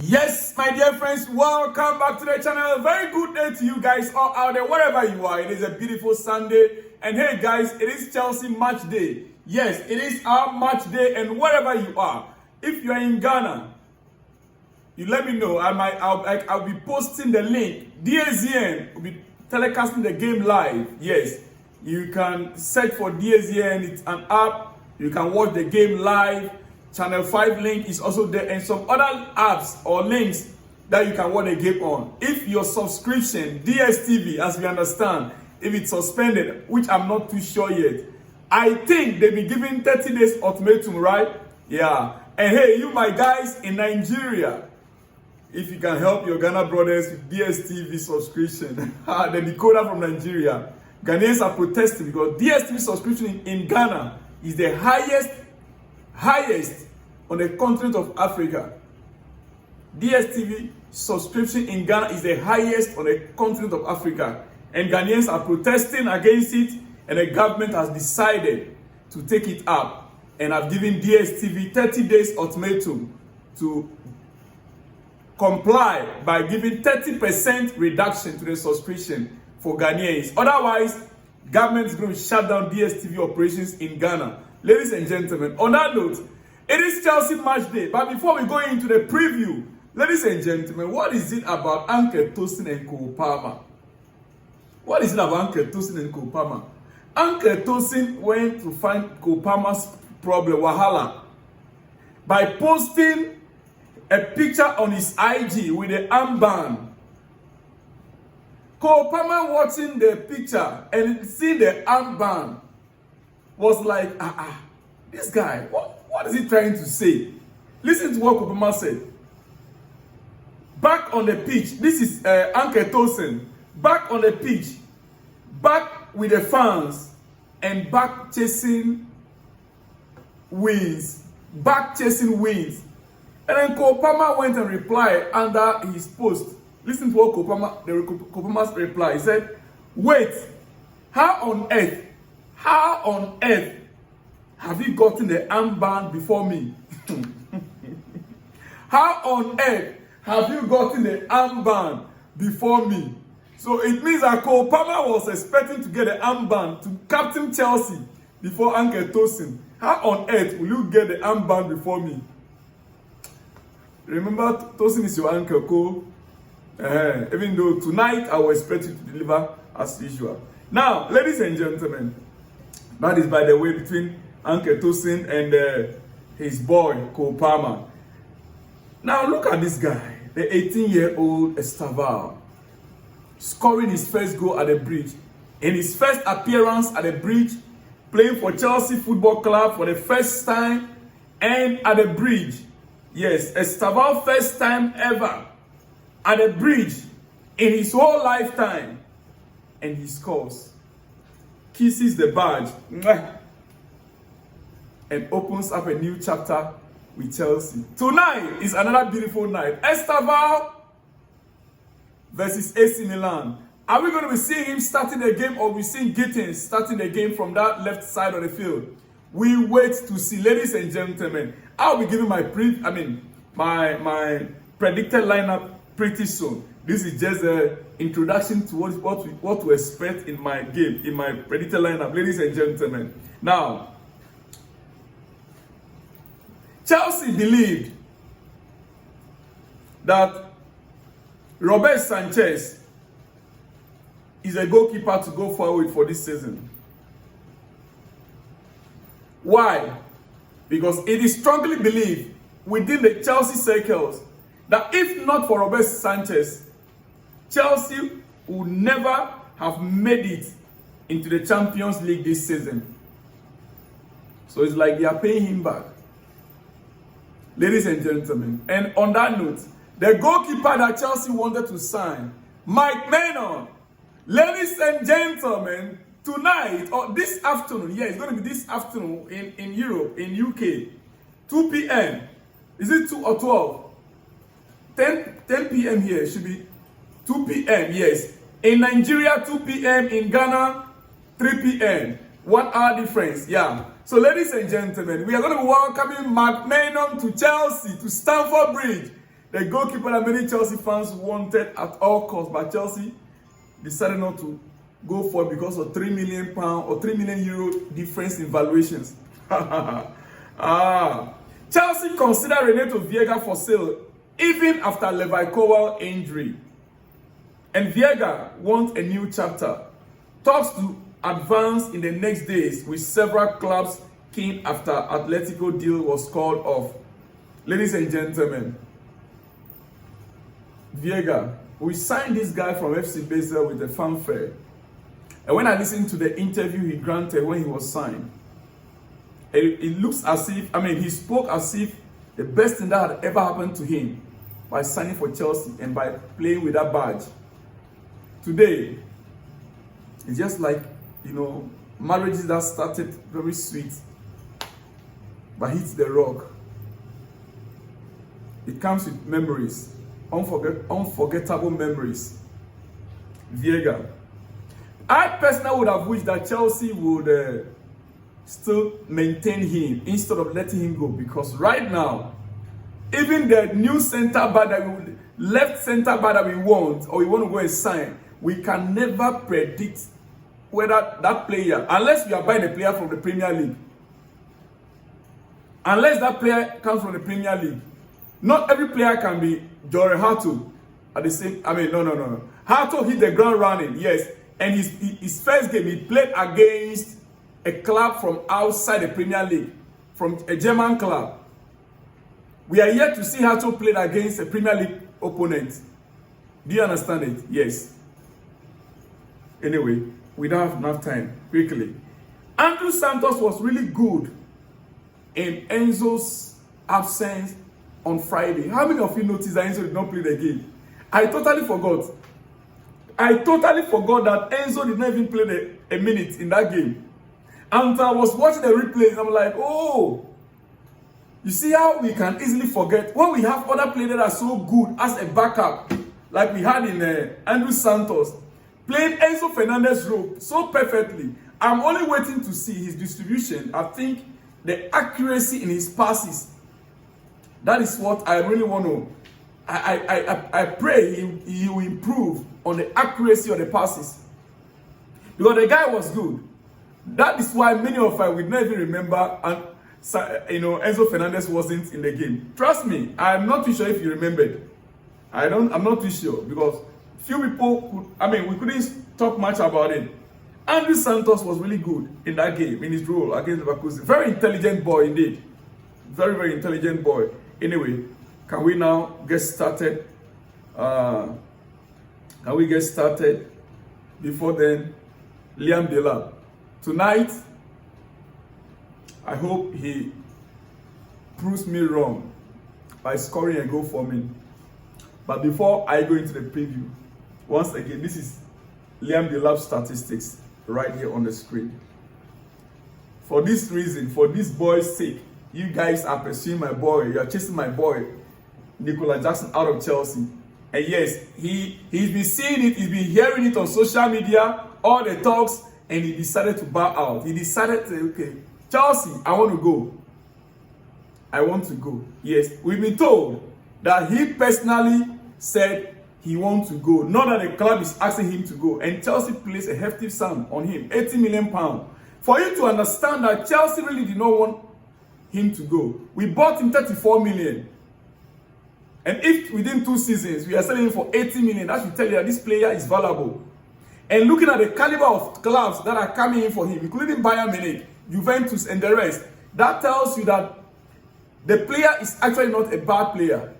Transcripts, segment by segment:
Yes, my dear friends, welcome back to the channel. Very good day to you guys all out there, wherever you are. It is a beautiful Sunday. And hey guys, it is Chelsea match day. Yes, it is our match day, and wherever you are, if you are in Ghana, you let me know. I'll be posting the link. DSTV will be telecasting the game live. Yes, you can search for DSTV. It's an app. You can watch the game live. Channel 5 link is also there, and some other apps or links that you can watch the game on. If your subscription, DSTV, as we understand, if it's suspended, which I'm not too sure yet, I think they'll be giving 30 days ultimatum, right? Yeah. And hey, you my guys in Nigeria, if you can help your Ghana brothers with DSTV subscription, the decoder from Nigeria, Ghanaians are protesting because DSTV subscription in Ghana is the highest on the continent of Africa. DSTV subscription in Ghana is the highest on the continent of Africa. And Ghanaians are protesting against it, and the government has decided to take it up and have given DSTV 30 days ultimatum to comply by giving 30% reduction to the subscription for Ghanaians. Otherwise, government is going to shut down DSTV operations in Ghana. Ladies and gentlemen, on that note, it is Chelsea match day. But before we go into the preview, ladies and gentlemen, what is it about Uncle Tosin and Colwill? What is it about Uncle Tosin and Colwill? Uncle Tosin went to find Colwill's problem, wahala, by posting a picture on his IG with the armband. Colwill watching the picture and see the armband was like, this guy, what is he trying to say? Listen to what Colwill said. Back on the pitch, this is Uncle Tosin, back on the pitch, back with the fans, and back chasing wins. Back chasing wins. And then Colwill went and replied under his post. Listen to what Colwill's reply. He said, wait, how on earth have you gotten the armband before me? How on earth have you gotten the armband before me? So it means that Colwill was expecting to get the armband to captain Chelsea before Uncle Tosin. How on earth will you get the armband before me? Remember, Tosin is your uncle, Cole. Even though tonight I was expecting to deliver as usual. Now, ladies and gentlemen, that is, by the way, between Uncle Tosin and his boy, Colwill. Now, look at this guy, the 18-year-old Estevao, scoring his first goal at the bridge. In his first appearance at the bridge, playing for Chelsea Football Club for the first time, and at the bridge. Yes, Estevao first time ever at the bridge in his whole lifetime. And he scores. Kisses the badge and opens up a new chapter with Chelsea. Tonight is another beautiful night. Estevao versus AC Milan. Are we going to be seeing him starting the game, or we seeing Gittins starting the game from that left side of the field? We wait to see, ladies and gentlemen. I'll be giving my my predicted lineup pretty soon. This is just an introduction to what to expect in my game, in my predicted lineup, ladies and gentlemen. Now, Chelsea believed that Andrey Santos is a goalkeeper to go forward for this season. Why? Because it is strongly believed within the Chelsea circles that if not for Andrey Santos, Chelsea would never have made it into the Champions League this season. So it's like they are paying him back. Ladies and gentlemen, and on that note, the goalkeeper that Chelsea wanted to sign, Mike Maignan. Ladies and gentlemen, tonight or this afternoon, it's going to be this afternoon in Europe, in UK, 2 p.m. Is it 2 or 12? 10 p.m. here. It should be 2 p.m. Yes. In Nigeria, 2 p.m. In Ghana, 3 p.m. 1 hour difference. Yeah. So, ladies and gentlemen, we are going to be welcoming Mike Maignan to Chelsea, to Stamford Bridge. the goalkeeper that many Chelsea fans wanted at all costs, but Chelsea decided not to go for it because of £3 million or €3 million difference in valuations. Chelsea considered Renato Viega for sale even after Levi Colwill injury. And Viega wants a new chapter. Talks to advance in the next days with several clubs keen after Atletico deal was called off. Ladies and gentlemen, Viega, we signed this guy from FC Basel with a fanfare. And when I listened to the interview he granted when he was signed, it looks as if, he spoke as if the best thing that had ever happened to him by signing for Chelsea and by playing with that badge. Today, it's just like, marriages that started very sweet, but hits the rock. It comes with memories, unforgettable memories. Viega. I personally would have wished that Chelsea would still maintain him instead of letting him go, because right now, even the new left centre back that we want or we want to go and sign, we can never predict whether that player, unless we are buying a player from the Premier League, unless that player comes from the Premier League, not every player can be Jorge Hato at the same. No. Hato hit the ground running, yes, and his first game he played against a club from outside the Premier League, from a German club. We are yet to see Hato played against a Premier League opponent. Do you understand it? Yes. Anyway, we don't have enough time. Quickly. Andrey Santos was really good in Enzo's absence on Friday. How many of you noticed that Enzo did not play the game? I totally forgot. That Enzo did not even play a minute in that game. And I was watching the replays, I'm like, oh, you see how we can easily forget when we have other players that are so good as a backup, like we had in Andrey Santos, playing Enzo Fernandez role so perfectly. I'm only waiting to see his distribution. I think the accuracy in his passes, that is what I really want to. I pray he will improve on the accuracy of the passes, because the guy was good. That is why many of us would not even remember, and Enzo Fernandez wasn't in the game. Trust me, I'm not too sure if you remembered. I'm not too sure, because few people could, we couldn't talk much about it. Andrey Santos was really good in that game, in his role against Leverkusen. Very intelligent boy indeed. Very, very intelligent boy. Anyway, can we now get started? Can we get started? Before then, Delap. Tonight, I hope he proves me wrong by scoring a goal for me. But before I go into the preview, once again, this is Delap statistics right here on the screen. For this reason, for this boy's sake, you guys are pursuing my boy. You are chasing my boy, Nicola Jackson, out of Chelsea. And yes, he's been seeing it, he's been hearing it on social media, all the talks, and he decided to bow out. He decided to, okay, Chelsea, I want to go. I want to go. Yes, we've been told that he personally said he wants to go. Not that the club is asking him to go. And Chelsea placed a hefty sum on him, £80 million. For you to understand that Chelsea really did not want him to go. We bought him 34 million. And if within 2 seasons we are selling him for 80 million, that should tell you that this player is valuable. And looking at the caliber of clubs that are coming in for him, including Bayern Munich, Juventus, and the rest, that tells you that the player is actually not a bad player.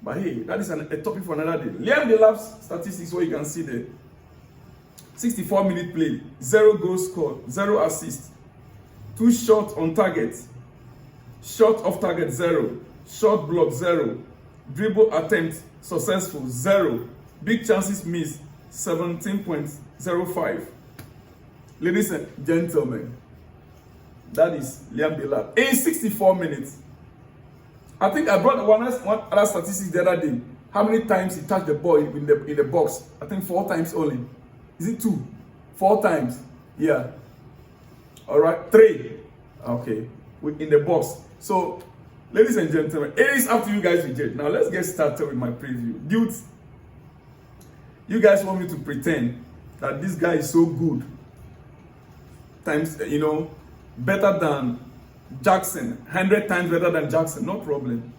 But hey, that is a topic for another day. Delap's statistics, what you can see there. 64 minutes played, 0 goals scored, 0 assists, 2 shots on target, shot off target 0, shot block 0, dribble attempt successful 0, big chances missed 17.05. Ladies and gentlemen, that is Delap in 64 minutes. I think I brought one other statistic the other day. How many times he touched the ball in the box? I think 4 times only. Is it 2? 4 times? Yeah. All right, 3. Okay, in the box. So Ladies and gentlemen, it is up to you guys to judge. Now let's get started with my preview. Dudes, you guys want me to pretend that this guy is so good, times, better than Jackson, 100 times better than Jackson, no problem.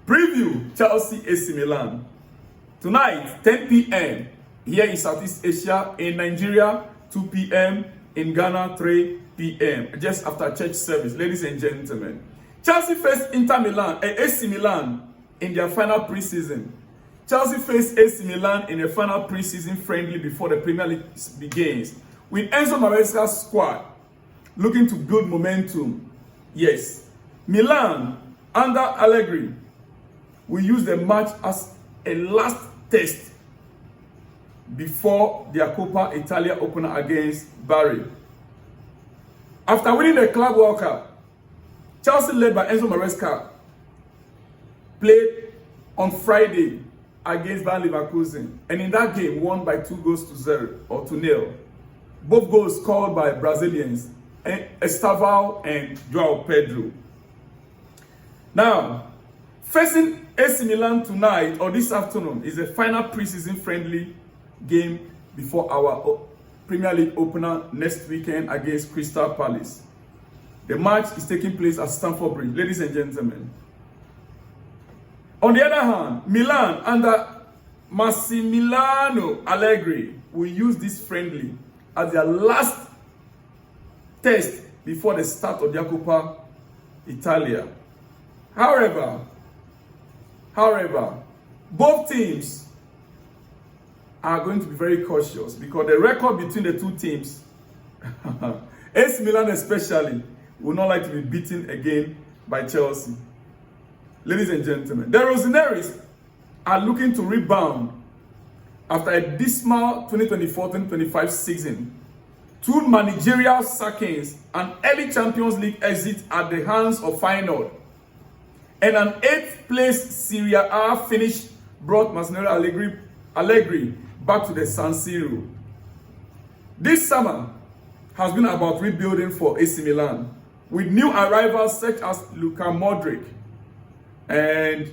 Preview, Chelsea AC Milan. Tonight, 10 p.m. here in Southeast Asia, in Nigeria, 2 p.m. in Ghana, 3 p.m. just after church service. Ladies and gentlemen, Chelsea faced AC Milan in their final preseason. Chelsea faced AC Milan in a final preseason friendly before the Premier League begins, with Enzo Maresca's squad looking to build momentum. Yes, Milan under Allegri will use the match as a last test before their Coppa Italia opener against Bari. After winning the Club World Cup, Chelsea, led by Enzo Maresca, played on Friday against Bayer Leverkusen, and in that game won by 2-0. Both goals scored by Brazilians, Estevao and João Pedro. Now, facing AC Milan tonight or this afternoon is a final preseason friendly game before our Premier League opener next weekend against Crystal Palace. The match is taking place at Stamford Bridge, ladies and gentlemen. On the other hand, Milan under Massimiliano Allegri will use this friendly as their last test before the start of their Coppa Italia. However, both teams are going to be very cautious because the record between the two teams, AC Milan especially, will not like to be beaten again by Chelsea. Ladies and gentlemen, the Rossoneri's are looking to rebound after a dismal 2024-2025 season. 2 managerial sackings, an early Champions League exit at the hands of Feyenoord, and an 8th place Serie A finish brought Massimiliano Allegri back to the San Siro. This summer has been about rebuilding for AC Milan, with new arrivals such as Luka Modric and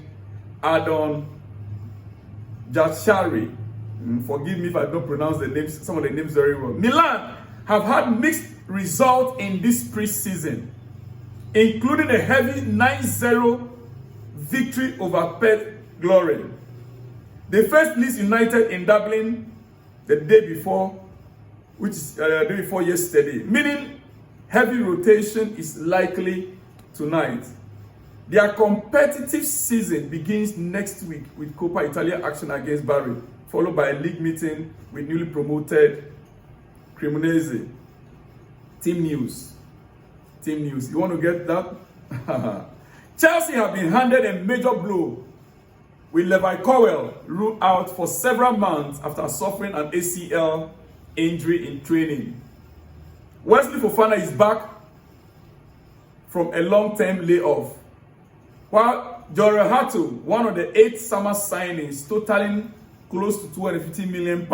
Adon Jashari. Forgive me if I don't pronounce some of the names very well. Milan have had mixed results in this preseason, including a heavy 9-0 victory over Pet Glory. They faced Leeds United in Dublin the day before, which is the day before yesterday, meaning heavy rotation is likely tonight. Their competitive season begins next week with Coppa Italia action against Bari, followed by a league meeting with newly promoted Cremonese. Team news. You want to get that? Chelsea have been handed a major blow with Andrey Colwill ruled out for several months after suffering an ACL injury in training. Wesley Fofana is back from a long-term layoff, while Jorel Hato, one of the 8 summer signings totaling close to £250 million,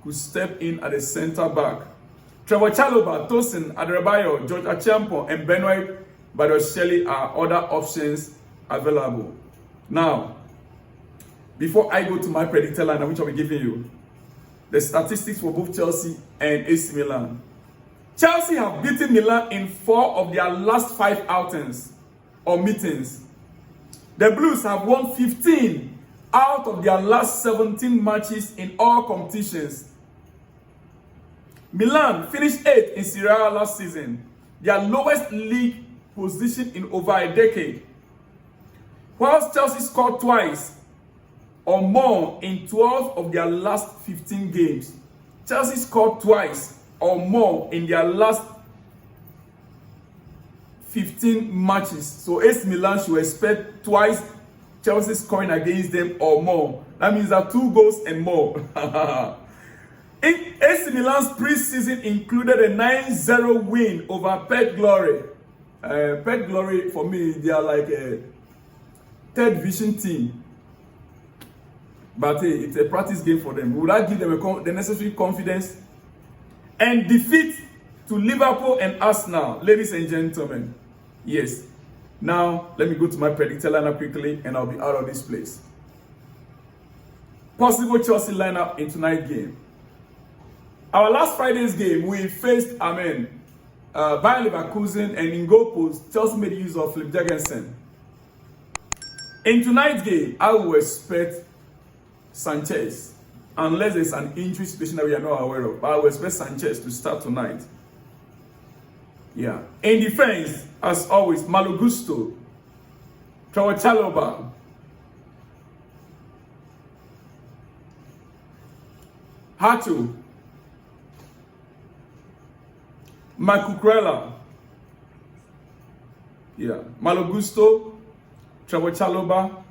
could step in at the centre back. Trevor Chalobah, Tosin, Adebayo, George Acheampong, and Benoit Badiashile are other options available. Now, before I go to my predictor line, which I'll be giving you the statistics for both Chelsea and AC Milan. Chelsea have beaten Milan in 4 of their last 5 outings or meetings. The Blues have won 15 out of their last 17 matches in all competitions. Milan finished 8th in Serie A last season, their lowest league position in over a decade. Whilst Chelsea scored twice or more in 12 of their last 15 games. Chelsea scored twice or more in their last 15 matches. So AC Milan should expect twice Chelsea scoring against them or more. That means that 2 goals and more. AC Milan's preseason included a 9-0 win over Pet Glory. Pet Glory, for me, they are like a 3rd division team. But hey, it's a practice game for them. Will that give them the necessary confidence? And defeat to Liverpool and Arsenal, ladies and gentlemen. Yes. Now, let me go to my predicted lineup quickly and I'll be out of this place. Possible Chelsea lineup in tonight's game. Our last Friday's game, we faced, Bayer Leverkusen, and in goal post, Chelsea made use of Philip Jurgensen. In tonight's game, I will expect Sanchez, unless there's an injury situation that we are not aware of. But I will expect Sanchez to start tonight. Yeah. In defense, as always, Malo Gusto, Chalobah, Hatu, Makukrela, yeah, Malo Gusto, Chalobah,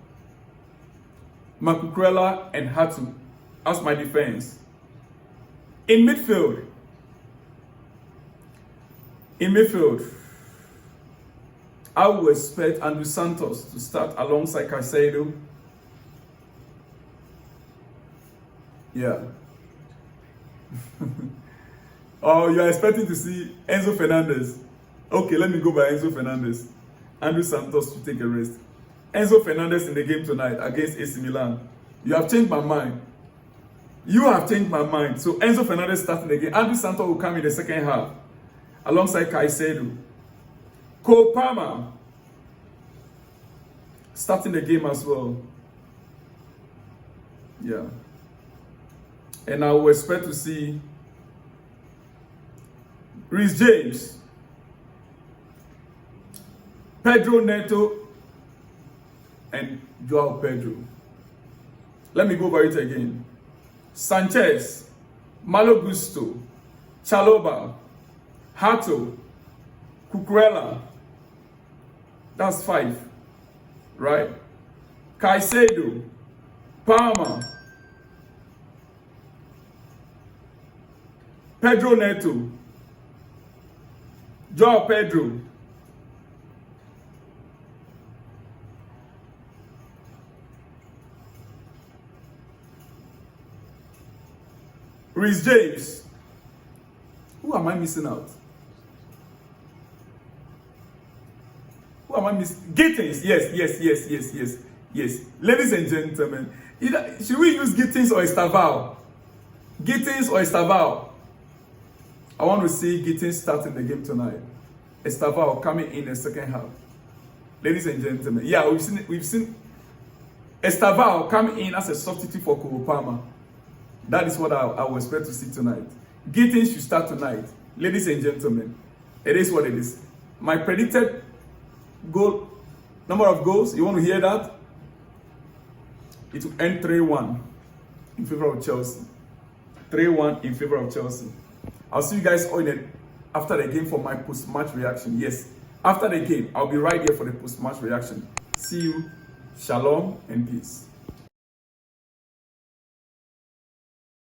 Makukrela, and Hatu as my defense. In midfield, I will expect Andrey Santos to start alongside Caicedo. Yeah. Oh, you are expecting to see Enzo Fernandez. Okay, let me go by Enzo Fernandez. Andrey Santos to take a rest. Enzo Fernandez in the game tonight against AC Milan. You have changed my mind. You have changed my mind. So Enzo Fernandez starting the game. Andrey Santos will come in the second half alongside Caicedo. Cole Palmer starting the game as well. Yeah. And I will expect to see Reece James, Pedro Neto, and Joao Pedro. Let me go over it again. Sanchez, Malo Gusto, Chalobah, Hato, Cucurella. That's 5, right? Caicedo, Palmer, Pedro Neto, Joao Pedro, Reece James. Who am I missing out? Who am I missing? Gittins. Yes. Ladies and gentlemen, should we use Gittins or Estevao? Gittins or Estevao? I want to see Gittins starting the game tonight. Estevao coming in the second half. Ladies and gentlemen, yeah, we've seen Estevao coming in as a substitute for Cole Palmer. That is what I will expect to see tonight. Gittins should start tonight. Ladies and gentlemen, it is what it is. My predicted number of goals, you want to hear that? It will end 3-1 in favor of Chelsea. 3-1 in favor of Chelsea. I'll see you guys all after the game for my post-match reaction. Yes, after the game, I'll be right here for the post-match reaction. See you. Shalom and peace.